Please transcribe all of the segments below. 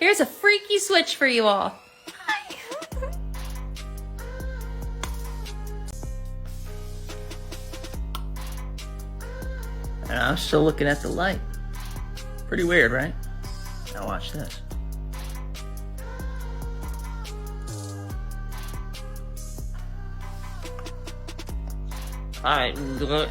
Here's a freaky switch for you all. And I'm still looking at the light. Pretty weird, right? Now watch this. Alright, look.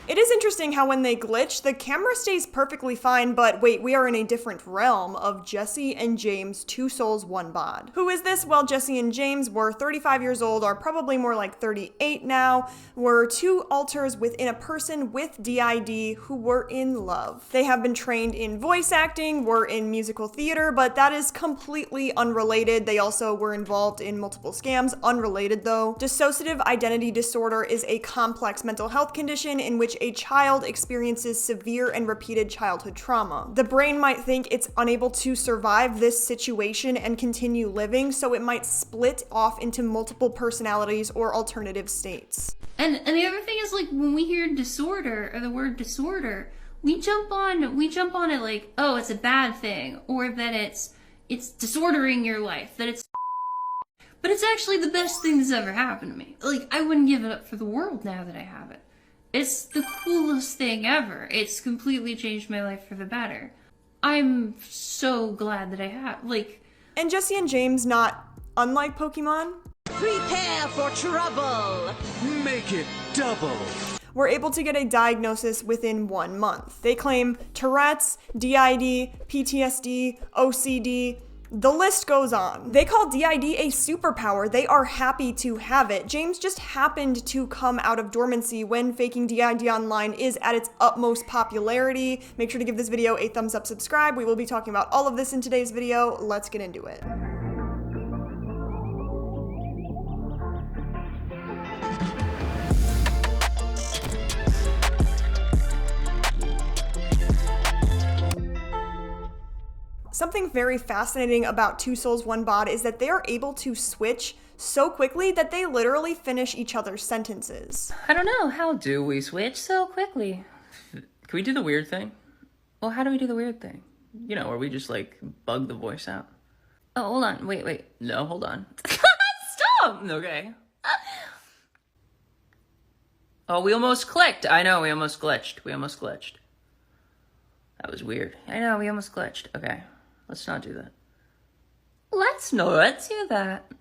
It is interesting how when they glitch, the camera stays perfectly fine, but wait, we are in a different realm of Jesse and James, Two Souls, One Bod. Who is this? Well, Jesse and James were 35 years old, are probably more like 38 now, were two alters within a person with DID who were in love. They have been trained in voice acting, were in musical theater, but that is completely unrelated. They also were involved in multiple scams, unrelated though. Dissociative identity disorder is a complex mental health condition in which a child experiences severe and repeated childhood trauma. The brain might think it's unable to survive this situation and continue living, so it might split off into multiple personalities or alternative states. And the other thing is, like, when we hear disorder or the word disorder, we jump on it like, oh, it's a bad thing, or that it's disordering your life, that it's but it's actually the best thing that's ever happened to me. Like, I wouldn't give it up for the world now that I have it. It's the coolest thing ever. It's completely changed my life for the better. I'm so glad that I have, like... And Jesse and James, not unlike Pokemon, prepare for trouble! Make it double! were able to get a diagnosis within 1 month. They claim Tourette's, DID, PTSD, OCD, the list goes on. They call DID a superpower. They are happy to have it. James just happened to come out of dormancy when faking DID online is at its utmost popularity. Make sure to give this video a thumbs up, subscribe. We will be talking about all of this in today's video. Let's get into it. Something very fascinating about Two Souls, One Bod is that they are able to switch so quickly that they literally finish each other's sentences. I don't know, how do we switch so quickly? Can we do the weird thing? Well, how do we do the weird thing? You know, where we just, like, bug the voice out. Oh, hold on, wait. No, hold on. Stop! Okay. Oh, we almost clicked. I know, we almost glitched. That was weird. I know, we almost glitched. Okay. Let's not do that. Let's do that.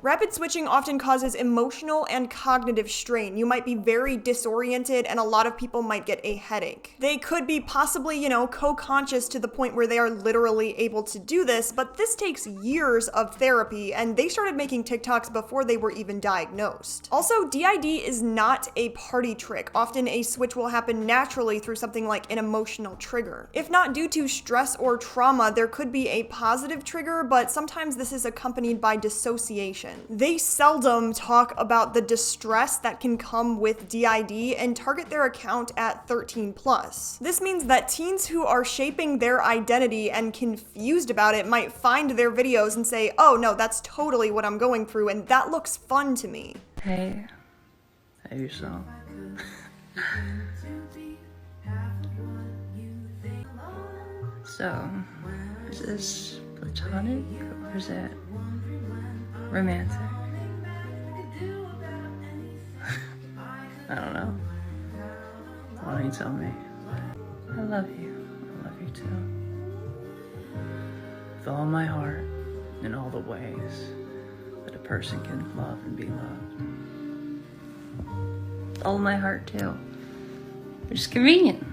Rapid switching often causes emotional and cognitive strain. You might be very disoriented and a lot of people might get a headache. They could be possibly, co-conscious to the point where they are literally able to do this, but this takes years of therapy and they started making TikToks before they were even diagnosed. Also, DID is not a party trick. Often a switch will happen naturally through something like an emotional trigger. If not due to stress or trauma, there could be a positive trigger, but sometimes this is accompanied by dissociation. They seldom talk about the distress that can come with DID and target their account at 13+. This means that teens who are shaping their identity and confused about it might find their videos and say, oh no, that's totally what I'm going through and that looks fun to me. Hey your song. So, is this platonic or is it romantic? I don't know. Why don't you tell me? I love you. I love you too. With all my heart, in all the ways that a person can love and be loved. With all my heart too. Which is convenient,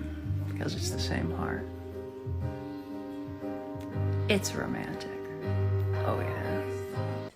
because it's the same heart. It's romantic. Oh yeah.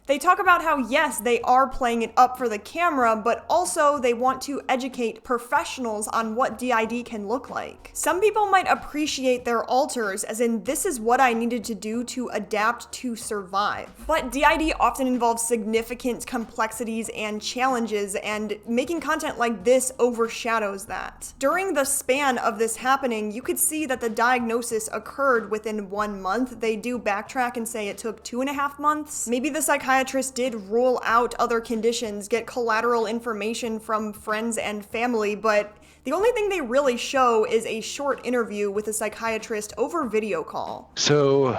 They talk about how, yes, they are playing it up for the camera, but also they want to educate professionals on what DID can look like. Some people might appreciate their alters, as in, this is what I needed to do to adapt to survive. But DID often involves significant complexities and challenges, and making content like this overshadows that. During the span of this happening, you could see that the diagnosis occurred within 1 month. They do backtrack and say it took 2.5 months. Maybe the psychiatrist psychiatrist did rule out other conditions, get collateral information from friends and family, but the only thing they really show is a short interview with a psychiatrist over video call. So,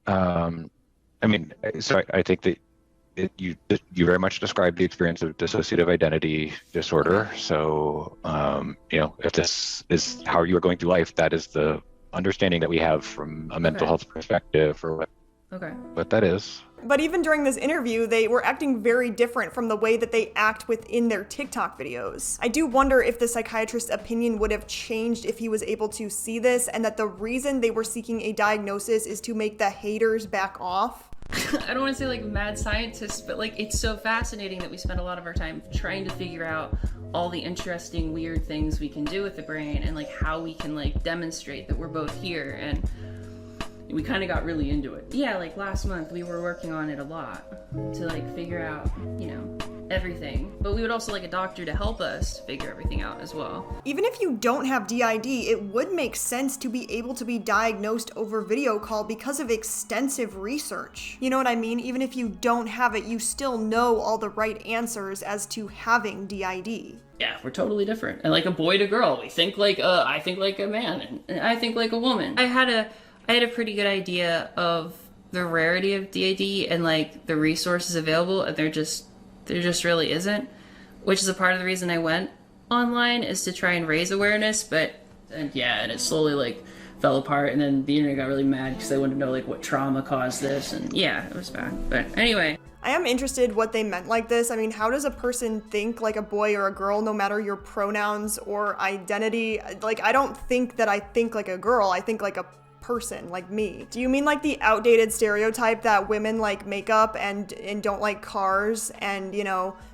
I think that you very much described the experience of dissociative identity disorder. So, if this is how you are going through life, that is the understanding that we have from a mental health perspective for what that is. But even during this interview, they were acting very different from the way that they act within their TikTok videos. I do wonder if the psychiatrist's opinion would have changed if he was able to see this, and that the reason they were seeking a diagnosis is to make the haters back off. I don't want to say like mad scientists, but like it's so fascinating that we spend a lot of our time trying to figure out all the interesting, weird things we can do with the brain and like how we can like demonstrate that we're both here, and we kind of got really into it. Yeah, like last month we were working on it a lot to like figure out, everything. But we would also like a doctor to help us figure everything out as well. Even if you don't have DID, it would make sense to be able to be diagnosed over video call because of extensive research. You know what I mean? Even if you don't have it, you still know all the right answers as to having DID. Yeah, we're totally different. And like a boy to girl, we think like, I think like a man, and I think like a woman. I had a pretty good idea of the rarity of DID and like the resources available, and there just really isn't, which is a part of the reason I went online, is to try and raise awareness. And it slowly like fell apart, and then the internet got really mad because they wanted to know like what trauma caused this, and yeah, it was bad. But anyway. I am interested what they meant like this. I mean, how does a person think like a boy or a girl, no matter your pronouns or identity? Like, I don't think that I think like a girl, I think like a person, like me. Do you mean like the outdated stereotype that women like makeup and don't like cars, and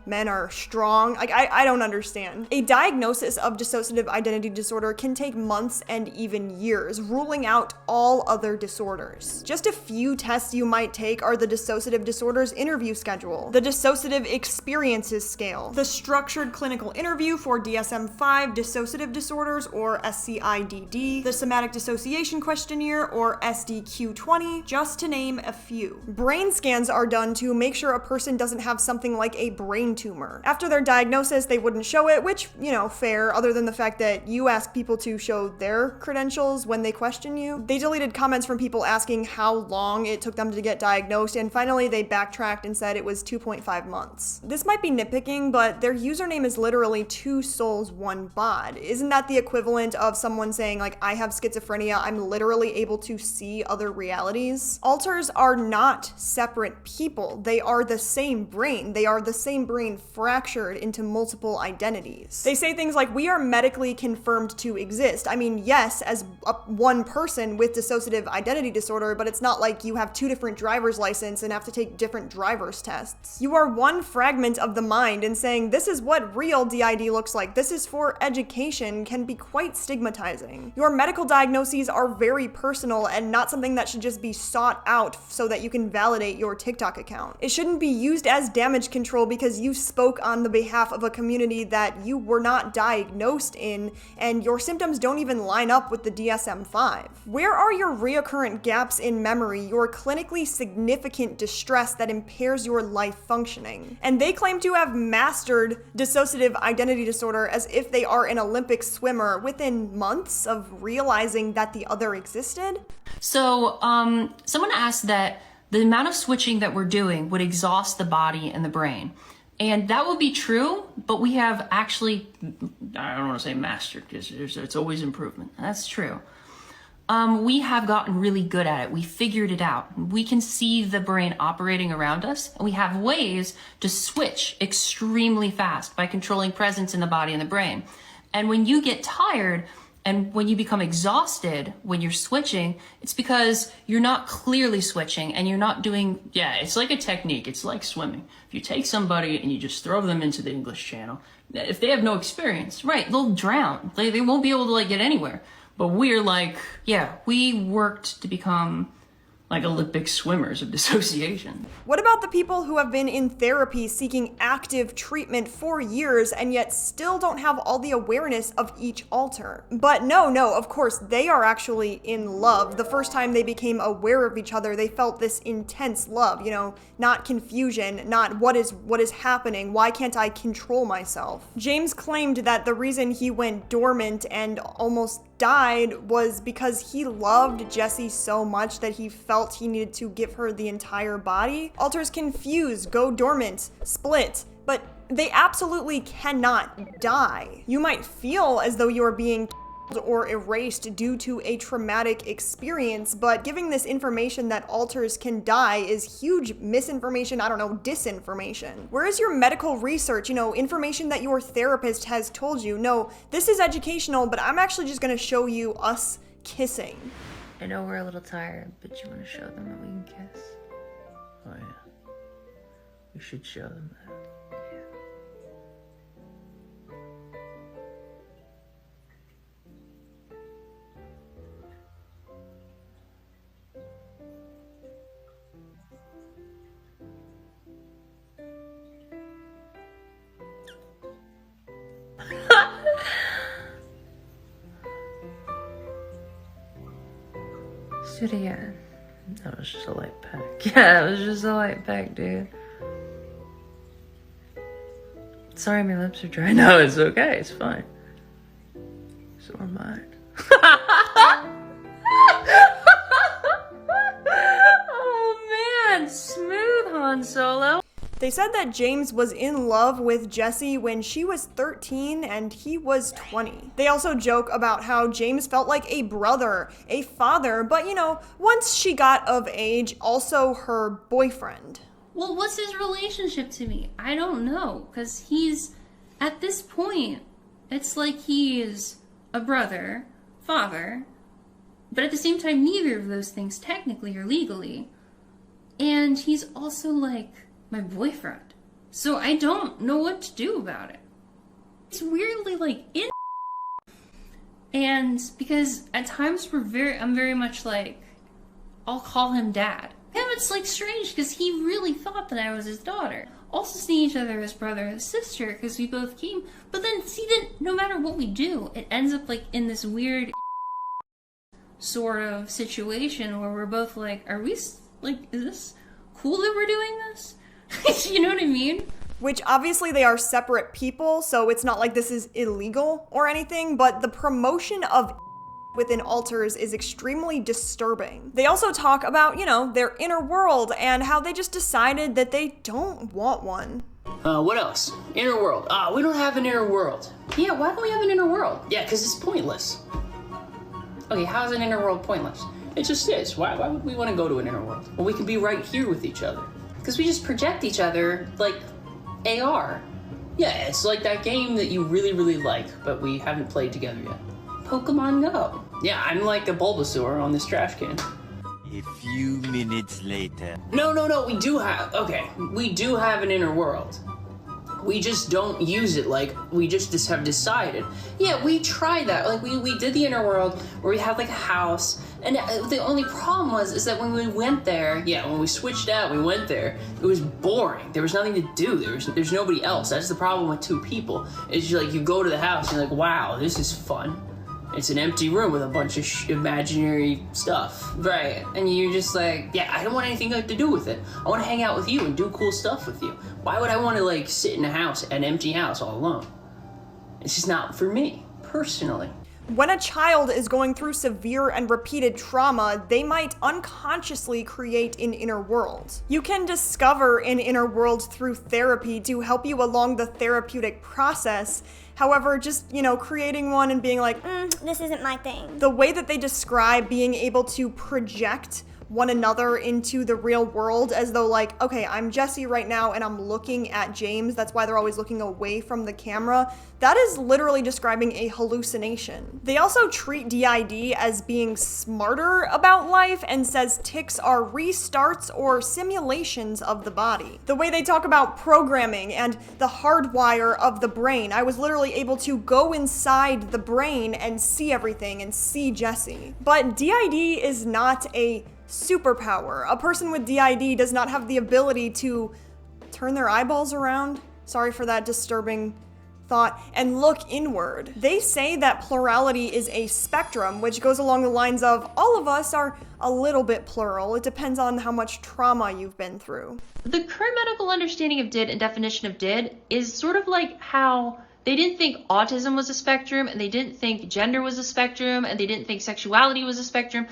men are strong? Like, I don't understand. A diagnosis of dissociative identity disorder can take months and even years, ruling out all other disorders. Just a few tests you might take are the dissociative disorders interview schedule, the dissociative experiences scale, the structured clinical interview for DSM-5 dissociative disorders or SCIDD, the somatic dissociation questionnaire or SDQ-20, just to name a few. Brain scans are done to make sure a person doesn't have something like a brain tumor. After their diagnosis, they wouldn't show it, which, fair, other than the fact that you ask people to show their credentials when they question you. They deleted comments from people asking how long it took them to get diagnosed, and finally they backtracked and said it was 2.5 months. This might be nitpicking, but their username is literally TwoSoulsOneBod. Isn't that the equivalent of someone saying, like, I have schizophrenia, I'm literally able to see other realities? Alters are not separate people. They are the same brain. They are the same brain fractured into multiple identities. They say things like, we are medically confirmed to exist. I mean, yes, as one person with dissociative identity disorder, but it's not like you have two different driver's licenses and have to take different driver's tests. You are one fragment of the mind, and saying this is what real DID looks like, this is for education, can be quite stigmatizing. Your medical diagnoses are very personal and not something that should just be sought out so that you can validate your TikTok account. It shouldn't be used as damage control because you spoke on the behalf of a community that you were not diagnosed in, and your symptoms don't even line up with the DSM-5. Where are your reoccurrent gaps in memory, your clinically significant distress that impairs your life functioning? And they claim to have mastered dissociative identity disorder as if they are an Olympic swimmer within months of realizing that the other existed? So, someone asked that the amount of switching that we're doing would exhaust the body and the brain. And that would be true, but we have actually, I don't want to say mastered, because it's always improvement. That's true. We have gotten really good at it. We figured it out. We can see the brain operating around us, and we have ways to switch extremely fast by controlling presence in the body and the brain. And when you get tired, and when you become exhausted, when you're switching, it's because you're not clearly switching and you're not doing, it's like a technique. It's like swimming. If you take somebody and you just throw them into the English Channel, if they have no experience, right, they'll drown. They won't be able to like get anywhere. But we're like, we worked to become like Olympic swimmers of dissociation. What about the people who have been in therapy seeking active treatment for years and yet still don't have all the awareness of each alter? But no, of course, they are actually in love. The first time they became aware of each other, they felt this intense love, not confusion, not what is happening, why can't I control myself? James claimed that the reason he went dormant and almost died was because he loved Jessie so much that he felt he needed to give her the entire body. Alters can fuse, go dormant, split, but they absolutely cannot die. You might feel as though you are being or erased due to a traumatic experience, but giving this information that alters can die is huge misinformation, disinformation. Where is your medical research, information that your therapist has told you? No, this is educational, but I'm actually just gonna show you us kissing. I know we're a little tired, but you want to show them that we can kiss? Oh yeah. We should show them that. Let's do it again. That was just a light peck. Yeah, it was just a light peck, dude. Sorry, my lips are dry. No, it's okay. It's fine. So are mine. Oh man, smooth Han Solo. They said that James was in love with Jessie when she was 13 and he was 20. They also joke about how James felt like a brother, a father, but once she got of age, also her boyfriend. Well, what's his relationship to me? I don't know, because at this point, it's like he is a brother, father, but at the same time, neither of those things technically or legally. And he's also like my boyfriend. So I don't know what to do about it. It's weirdly in. And because at times I'm very much like, I'll call him dad. And it's strange because he really thought that I was his daughter. Also seeing each other as brother and sister because we both came. But then no matter what we do, it ends up in this weird sort of situation where we're both are we is this cool that we're doing this? You know what I mean? Which obviously they are separate people, so it's not like this is illegal or anything, but the promotion of within alters is extremely disturbing. They also talk about, their inner world and how they just decided that they don't want one. What else? Inner world. We don't have an inner world. Yeah, why don't we have an inner world? Yeah, because it's pointless. Okay, how is an inner world pointless? It just is. Why would we want to go to an inner world? Well, we can be right here with each other. Because we just project each other like AR. Yeah, it's like that game that you really, really like, but we haven't played together yet. Pokemon Go. Yeah, I'm like a Bulbasaur on this trash can. A few minutes later. No, we do have an inner world. We just don't use it we just have decided. Yeah, we tried that. We did the inner world where we had a house, and the only problem is that when we went there, when we switched out, we went there, it was boring. There was nothing to do. There's nobody else. That's the problem with two people. It's you go to the house, and you're like, wow, this is fun. It's an empty room with a bunch of imaginary stuff. Right. And you're just I don't want anything to do with it. I want to hang out with you and do cool stuff with you. Why would I want to sit in a house, an empty house all alone? It's just not for me, personally. When a child is going through severe and repeated trauma, they might unconsciously create an inner world. You can discover an inner world through therapy to help you along the therapeutic process. However, just, creating one and being this isn't my thing. The way that they describe being able to project one another into the real world as though okay, I'm Jessie right now and I'm looking at James. That's why they're always looking away from the camera. That is literally describing a hallucination. They also treat DID as being smarter about life and says tics are restarts or simulations of the body. The way they talk about programming and the hardwire of the brain, I was literally able to go inside the brain and see everything and see Jessie. But DID is not a superpower. A person with DID does not have the ability to turn their eyeballs around. Sorry for that disturbing thought, and look inward. They say that plurality is a spectrum, which goes along the lines of all of us are a little bit plural. It depends on how much trauma you've been through. The current medical understanding of DID and definition of DID is sort of like how they didn't think autism was a spectrum, and they didn't think gender was a spectrum, and they didn't think sexuality was a spectrum.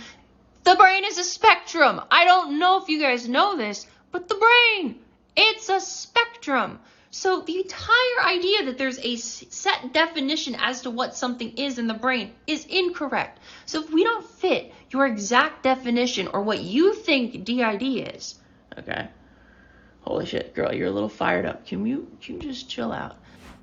The brain is a spectrum. I don't know if you guys know this, but the brain, it's a spectrum. So the entire idea that there's a set definition as to what something is in the brain is incorrect. So if we don't fit your exact definition or what you think DID is, okay? Holy shit, girl, you're a little fired up. Can you just chill out?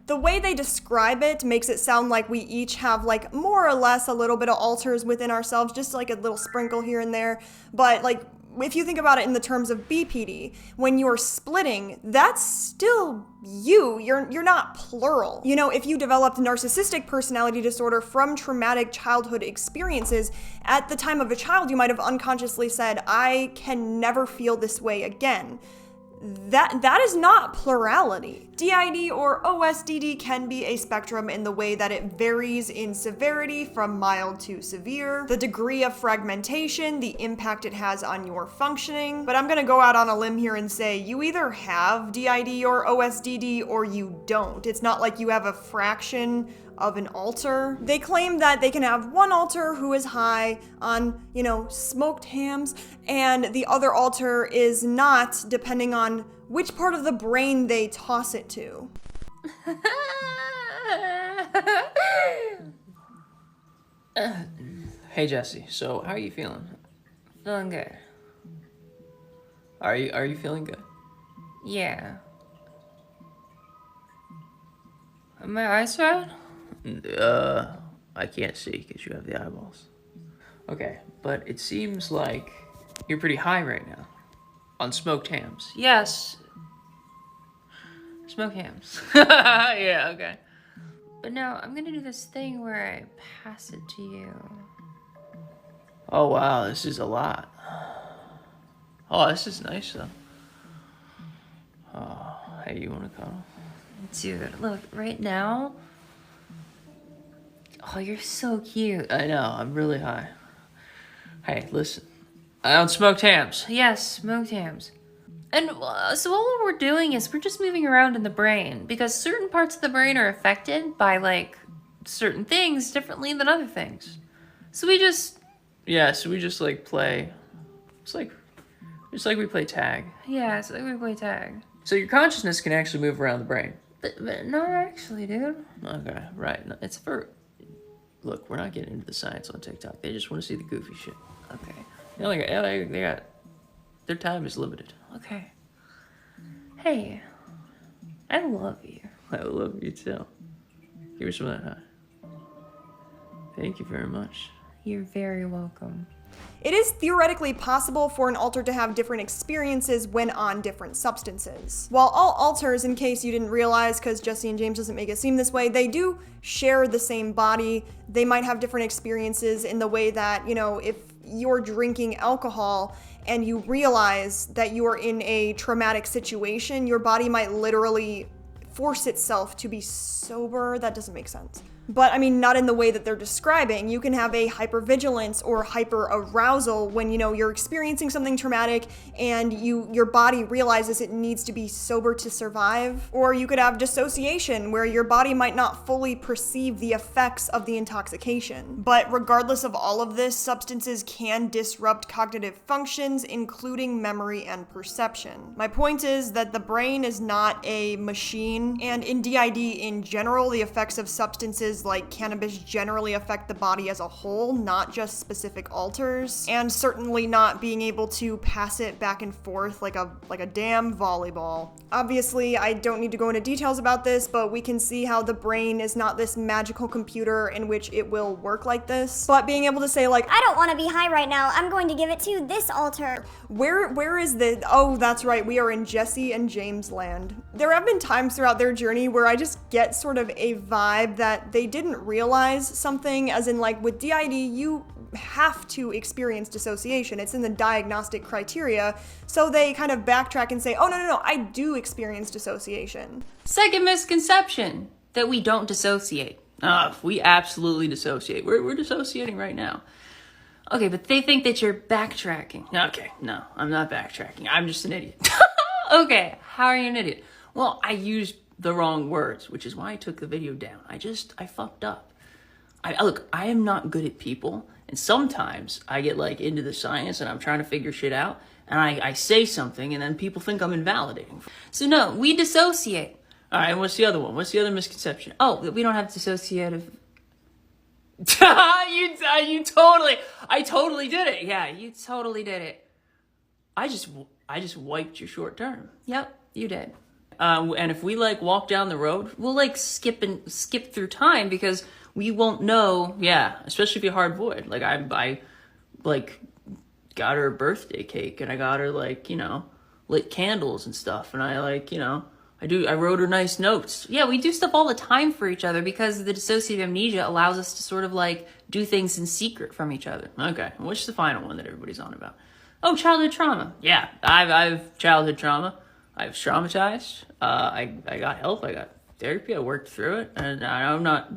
The way they describe it makes it sound like we each have like more or less a little bit of alters within ourselves, just like a little sprinkle here and there. But like, if you think about it in the terms of BPD, when you're splitting, that's still you. You're not plural. You know, if you developed narcissistic personality disorder from traumatic childhood experiences, at the time of a child, you might have unconsciously said, I can never feel this way again. That is not plurality. DID or OSDD can be a spectrum in the way that it varies in severity from mild to severe, the degree of fragmentation, the impact it has on your functioning. But I'm gonna go out on a limb here and say you either have DID or OSDD or you don't. It's not like you have a fraction of an alter. They claim that they can have one alter who is high on, you know, smoked hams, and the other alter is not, depending on which part of the brain they toss it to. Hey Jesse, so how are you feeling? Feeling good. Are you feeling good? Yeah. Are my eyes red? I can't see because you have the eyeballs. Okay, but it seems like you're pretty high right now on smoked hams. Yes. Smoke hams. Yeah, okay. But now I'm gonna do this thing where I pass it to you. Oh wow, this is a lot. Oh, this is nice though. Oh, hey, you wanna cuddle? Dude, look, right now. Oh, you're so cute. I know, I'm really high. Hey, listen. I own smoked hams. Yes, smoked hams. And so all we're doing is we're just moving around in the brain because certain parts of the brain are affected by like certain things differently than other things. So we just like play. It's like we play tag. Yeah, it's like we play tag. So your consciousness can actually move around the brain. But not actually, dude. Okay, right. No, it's for. Look, we're not getting into the science on TikTok. They just want to see the goofy shit. Okay. You know, they got their time is limited. Okay. Hey, I love you. I love you too. Give me some of that high. Thank you very much. You're very welcome. It is theoretically possible for an alter to have different experiences when on different substances. While all alters, in case you didn't realize, because Jesse and James doesn't make it seem this way, they do share the same body. They might have different experiences in the way that, you know, if you're drinking alcohol and you realize that you are in a traumatic situation, your body might literally force itself to be sober. That doesn't make sense. But I mean, not in the way that they're describing. You can have a hypervigilance or hyperarousal when, you know, you're experiencing something traumatic and your body realizes it needs to be sober to survive. Or you could have dissociation where your body might not fully perceive the effects of the intoxication. But regardless of all of this, substances can disrupt cognitive functions, including memory and perception. My point is that the brain is not a machine, and in DID in general, the effects of substances like cannabis generally affect the body as a whole, not just specific alters, and certainly not being able to pass it back and forth like a damn volleyball. Obviously, I don't need to go into details about this, but we can see how the brain is not this magical computer in which it will work like this. But being able to say like, I don't want to be high right now, I'm going to give it to this alter. Where is the, oh, that's right, we are in Jesse and James land. There have been times throughout their journey where I just get sort of a vibe that they didn't realize something, as in like with DID, you have to experience dissociation. It's in the diagnostic criteria. So they kind of backtrack and say, oh, no, I do experience dissociation. Second misconception, that we don't dissociate. We absolutely dissociate. We're dissociating right now. Okay, but they think that you're backtracking. Okay, no, I'm not backtracking. I'm just an idiot. Okay, how are you an idiot? Well, I used the wrong words, which is why I took the video down. I fucked up. Look, I am not good at people, and sometimes I get like into the science and I'm trying to figure shit out, and I say something and then people think I'm invalidating. So no, we dissociate. All right, what's the other one? What's the other misconception? Oh, that we don't have dissociative. I totally did it. Yeah, you totally did it. I just wiped your short term. Yep, you did. And if we like walk down the road, we'll like skip through time because we won't know. Yeah, especially if you hard void. Like I like got her a birthday cake and I got her like, you know, lit candles and stuff. And I like, you know, I wrote her nice notes. Yeah, we do stuff all the time for each other because the dissociative amnesia allows us to sort of like do things in secret from each other. Okay, what's the final one that everybody's on about? Oh, childhood trauma. Yeah, I've childhood trauma. I was traumatized. I got help. I got therapy. I worked through it, and I'm not.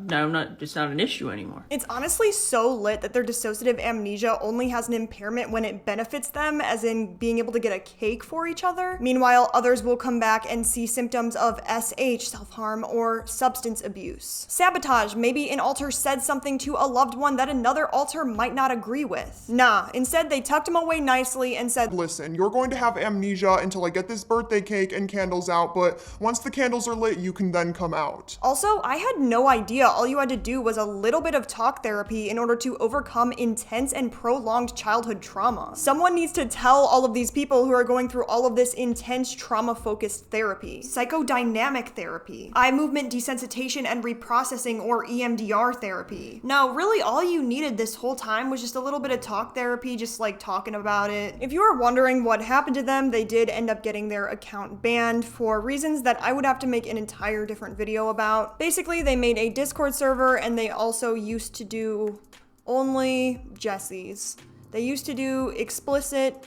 It's not an issue anymore. It's honestly so lit that their dissociative amnesia only has an impairment when it benefits them, as in being able to get a cake for each other. Meanwhile, others will come back and see symptoms of SH, self-harm, or substance abuse. Sabotage. Maybe an alter said something to a loved one that another alter might not agree with. Nah, instead they tucked him away nicely and said, listen, you're going to have amnesia until I get this birthday cake and candles out, but once the candles are lit, you can then come out. Also, I had no idea all you had to do was a little bit of talk therapy in order to overcome intense and prolonged childhood trauma. Someone needs to tell all of these people who are going through all of this intense trauma-focused therapy. Psychodynamic therapy. Eye movement desensitization and reprocessing, or EMDR therapy. No, really all you needed this whole time was just a little bit of talk therapy, just like talking about it. If you are wondering what happened to them, they did end up getting their account banned for reasons that I would have to make an entire different video about. Basically, they made a Discord server and they also used to do only Jessies. They used to do explicit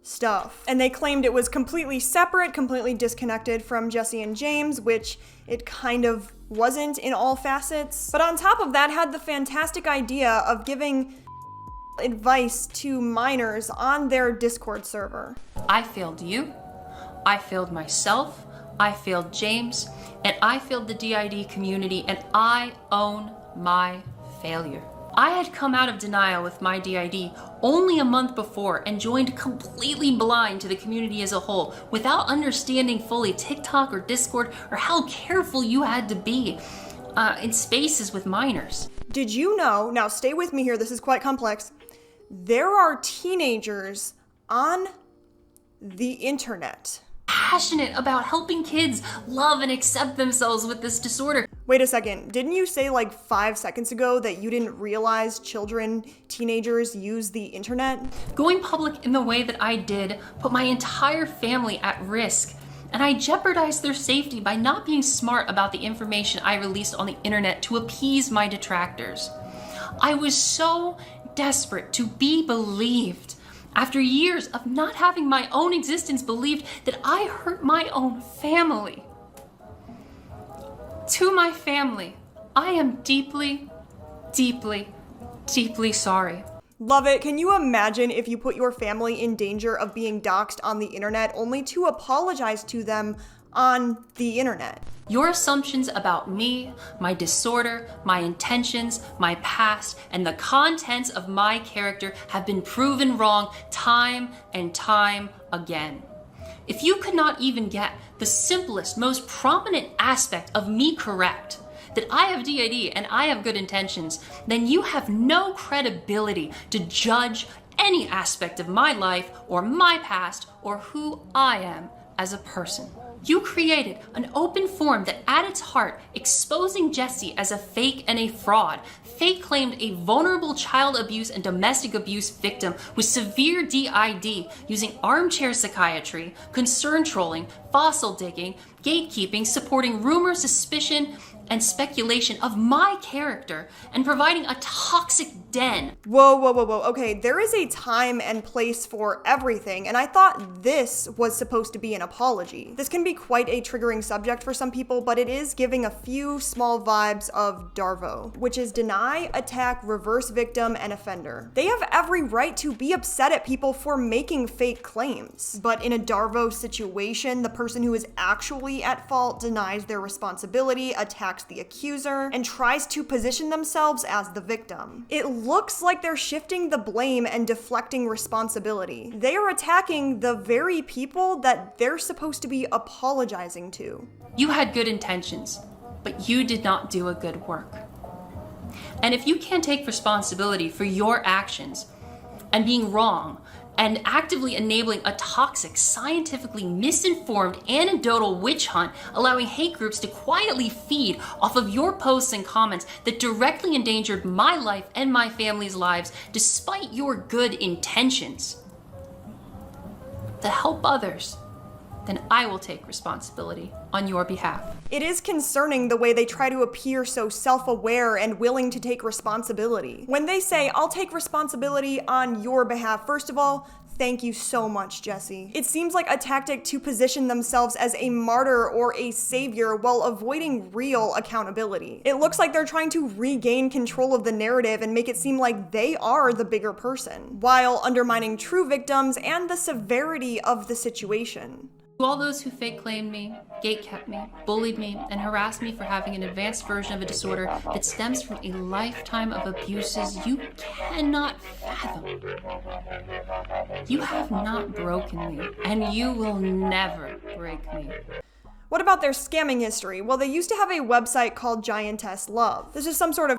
stuff. And they claimed it was completely separate, completely disconnected from Jesse and James, which it kind of wasn't in all facets. But on top of that, had the fantastic idea of giving advice to minors on their Discord server. I failed you. I failed myself. I failed James, and I failed the DID community, and I own my failure. I had come out of denial with my DID only a month before and joined completely blind to the community as a whole without understanding fully TikTok or Discord or how careful you had to be in spaces with minors. Did you know, now stay with me here, this is quite complex, there are teenagers on the internet Passionate about helping kids love and accept themselves with this disorder. Wait a second, didn't you say like 5 seconds ago that you didn't realize teenagers use the internet? Going public in the way that I did put my entire family at risk, and I jeopardized their safety by not being smart about the information I released on the internet to appease my detractors. I was so desperate to be believed. After years of not having my own existence believed, that I hurt my own family. To my family, I am deeply, deeply, deeply sorry. Love it. Can you imagine if you put your family in danger of being doxxed on the internet only to apologize to them on the internet? Your assumptions about me, my disorder, my intentions, my past, and the contents of my character have been proven wrong time and time again. If you could not even get the simplest, most prominent aspect of me correct, that I have DID and I have good intentions, then you have no credibility to judge any aspect of my life or my past or who I am as a person. You created an open forum that at its heart exposing Jesse as a fake and a fraud. Fake claimed a vulnerable child abuse and domestic abuse victim with severe DID using armchair psychiatry, concern trolling, fossil digging, gatekeeping, supporting rumor, suspicion, and speculation of my character, and providing a toxic den. Whoa, whoa, whoa, whoa. Okay, there is a time and place for everything, and I thought this was supposed to be an apology. This can be quite a triggering subject for some people, but it is giving a few small vibes of DARVO, which is deny, attack, reverse victim, and offender. They have every right to be upset at people for making fake claims, but in a DARVO situation, the person who is actually at fault denies their responsibility, attacks the accuser, and tries to position themselves as the victim. It looks like they're shifting the blame and deflecting responsibility. They are attacking the very people that they're supposed to be apologizing to. You had good intentions, but you did not do a good work. And if you can't take responsibility for your actions and being wrong, and actively enabling a toxic, scientifically misinformed, anecdotal witch hunt, allowing hate groups to quietly feed off of your posts and comments that directly endangered my life and my family's lives despite your good intentions to help others, then I will take responsibility on your behalf. It is concerning the way they try to appear so self-aware and willing to take responsibility. When they say, I'll take responsibility on your behalf, first of all, thank you so much, Jesse. It seems like a tactic to position themselves as a martyr or a savior while avoiding real accountability. It looks like they're trying to regain control of the narrative and make it seem like they are the bigger person, while undermining true victims and the severity of the situation. To all those who fake claimed me, gatekept me, bullied me, and harassed me for having an advanced version of a disorder that stems from a lifetime of abuses you cannot fathom. You have not broken me, and you will never break me. What about their scamming history? Well, they used to have a website called Giantess Love. This is some sort of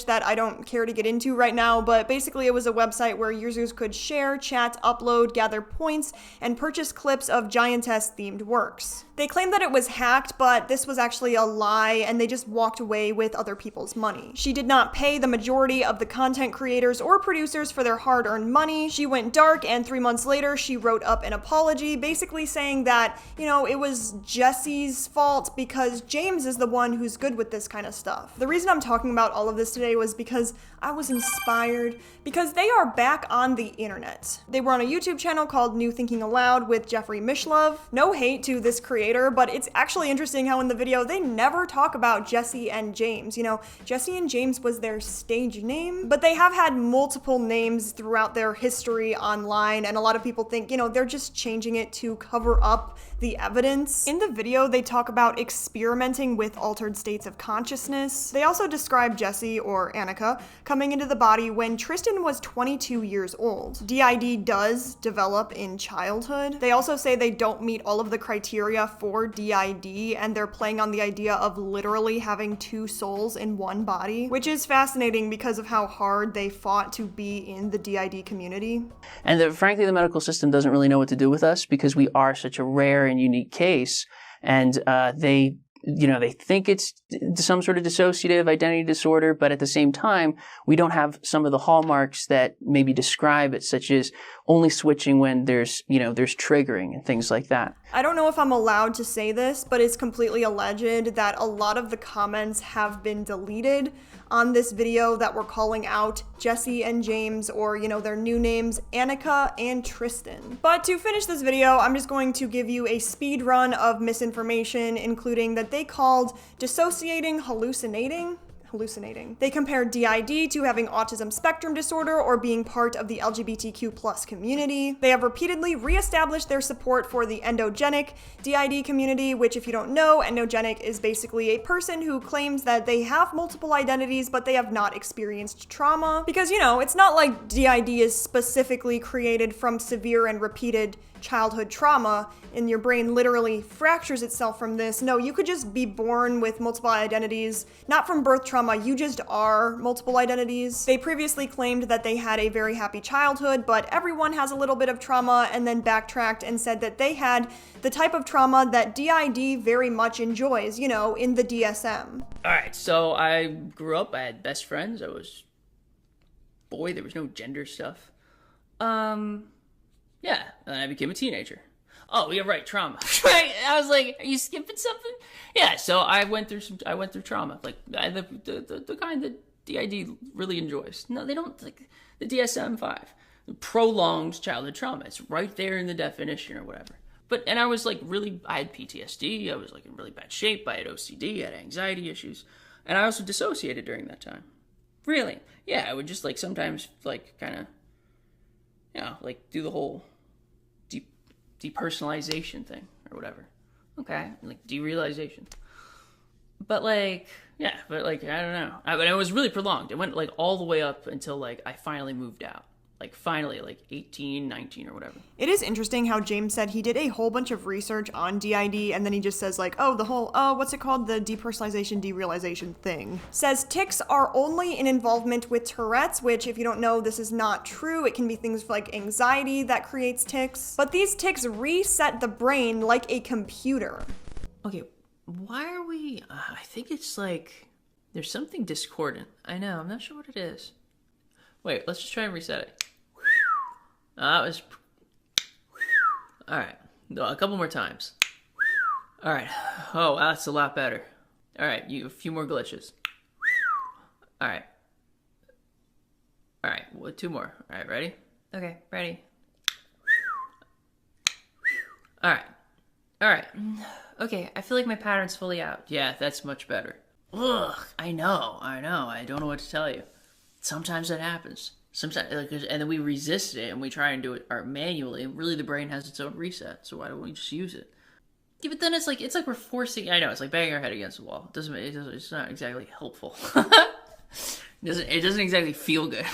that I don't care to get into right now, but basically it was a website where users could share, chat, upload, gather points, and purchase clips of Giantess-themed works. They claimed that it was hacked, but this was actually a lie, and they just walked away with other people's money. She did not pay the majority of the content creators or producers for their hard-earned money. She went dark, and 3 months later, she wrote up an apology, basically saying that, you know, it was Jesse's fault because James is the one who's good with this kind of stuff. The reason I'm talking about all of this today was because I was inspired, because they are back on the internet. They were on a YouTube channel called New Thinking Aloud with Jeffrey Mishlove. No hate to this creator, but it's actually interesting how in the video they never talk about Jesse and James. You know, Jesse and James was their stage name, but they have had multiple names throughout their history online, and a lot of people think, you know, they're just changing it to cover up the evidence. In the video, they talk about experimenting with altered states of consciousness. They also describe Jesse, or Annika, coming into the body when Tristan was 22 years old. DID does develop in childhood. They also say they don't meet all of the criteria for DID, and they're playing on the idea of literally having two souls in one body, which is fascinating because of how hard they fought to be in the DID community. And frankly, the medical system doesn't really know what to do with us because we are such a rare and unique case, and they think it's some sort of dissociative identity disorder, but at the same time, we don't have some of the hallmarks that maybe describe it, such as only switching when there's triggering and things like that. I don't know if I'm allowed to say this, but it's completely alleged that a lot of the comments have been deleted on this video that were calling out Jesse and James, or, you know, their new names, Annika and Tristan. But to finish this video, I'm just going to give you a speed run of misinformation, including that they called dissociating hallucinating. They compared DID to having autism spectrum disorder or being part of the LGBTQ+ community. They have repeatedly reestablished their support for the endogenic DID community, which, if you don't know, endogenic is basically a person who claims that they have multiple identities, but they have not experienced trauma. Because, you know, it's not like DID is specifically created from severe and repeated childhood trauma, and your brain literally fractures itself from this. No, you could just be born with multiple identities, not from birth trauma, you just are multiple identities. They previously claimed that they had a very happy childhood, but everyone has a little bit of trauma, and then backtracked and said that they had the type of trauma that DID very much enjoys, you know, in the DSM. Alright, so I grew up, I had best friends, I was boy, there was no gender stuff. Yeah, and I became a teenager. oh yeah, right, trauma. Right? I was like, are you skipping something? Yeah. So I went through trauma, like the kind that DID really enjoys. No, they don't, like the DSM-5, prolonged childhood trauma. It's right there in the definition or whatever. And I was like I had PTSD. I was like in really bad shape. I had OCD. I had anxiety issues, and I also dissociated during that time. Really? Yeah, I would just like sometimes like kind of, like do the whole depersonalization thing or whatever. Okay, like derealization. But like, yeah, but like I don't know. But it was really prolonged. It went like all the way up until like I finally moved out. Like finally, like 18, 19 or whatever. It is interesting how James said he did a whole bunch of research on DID and then he just says like, oh, the whole, what's it called? The depersonalization, derealization thing. Says tics are only in involvement with Tourette's, which if you don't know, this is not true. It can be things like anxiety that creates tics. But these tics reset the brain like a computer. Okay, why are we, I think it's like, there's something discordant. I know, I'm not sure what it is. Wait, let's just try and reset it. That was... Alright, a couple more times. Alright, oh, that's a lot better. Alright, a few more glitches. Alright. Alright, two more. Alright, ready? Okay, ready. Alright. Alright. Okay, I feel like my pattern's fully out. Yeah, that's much better. Ugh, I know. I don't know what to tell you. Sometimes that happens. Sometimes, and then we resist it and we try and do it manually. And really, the brain has its own reset. So why don't we just use it? Yeah, but then it's like we're forcing. I know it's like banging our head against the wall. It's not exactly helpful. It doesn't exactly feel good,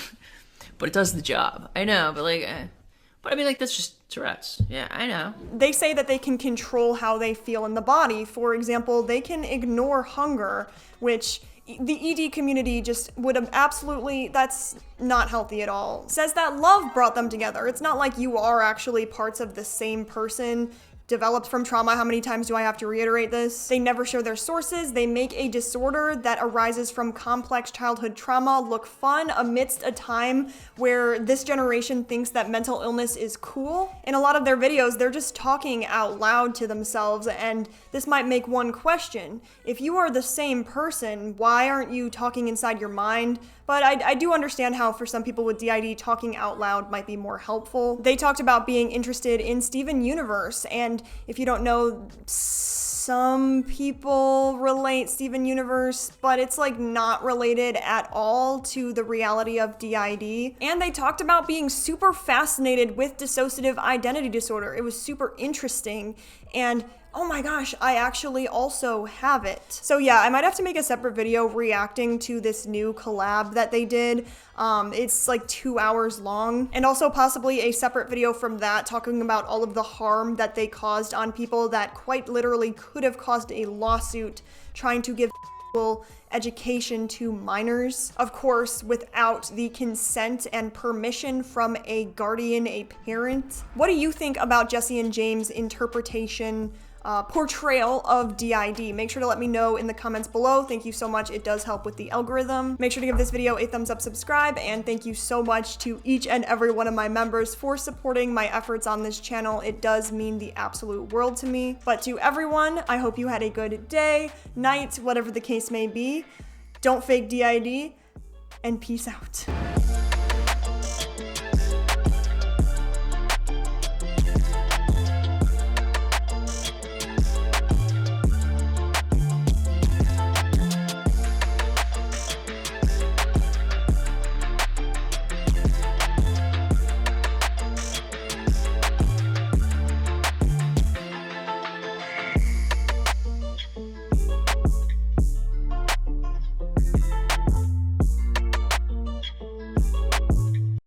but it does the job. I know, but I mean, like that's just Tourette's. Yeah, I know. They say that they can control how they feel in the body. For example, they can ignore hunger, which the ED community just would have absolutely, that's not healthy at all. Says that love brought them together. It's not like you are actually parts of the same person developed from trauma. How many times do I have to reiterate this? They never show their sources. They make a disorder that arises from complex childhood trauma look fun amidst a time where this generation thinks that mental illness is cool. In a lot of their videos, they're just talking out loud to themselves, and this might make one question. If you are the same person, why aren't you talking inside your mind? But I do understand how for some people with DID, talking out loud might be more helpful. They talked about being interested in Steven Universe, and if you don't know, some people relate Steven Universe, but it's like not related at all to the reality of DID. And they talked about being super fascinated with dissociative identity disorder. It was super interesting, and oh my gosh, I actually also have it. So yeah, I might have to make a separate video reacting to this new collab that they did. It's like 2 hours long, and also possibly a separate video from that talking about all of the harm that they caused on people that quite literally could have caused a lawsuit trying to give education to minors, of course, without the consent and permission from a guardian, a parent. What do you think about Jesse and James' interpretation, portrayal of DID? Make sure to let me know in the comments below. Thank you so much. It does help with the algorithm. Make sure to give this video a thumbs up, subscribe, and thank you so much to each and every one of my members for supporting my efforts on this channel. It does mean the absolute world to me. But to everyone, I hope you had a good day, night, whatever the case may be. Don't fake DID, and peace out.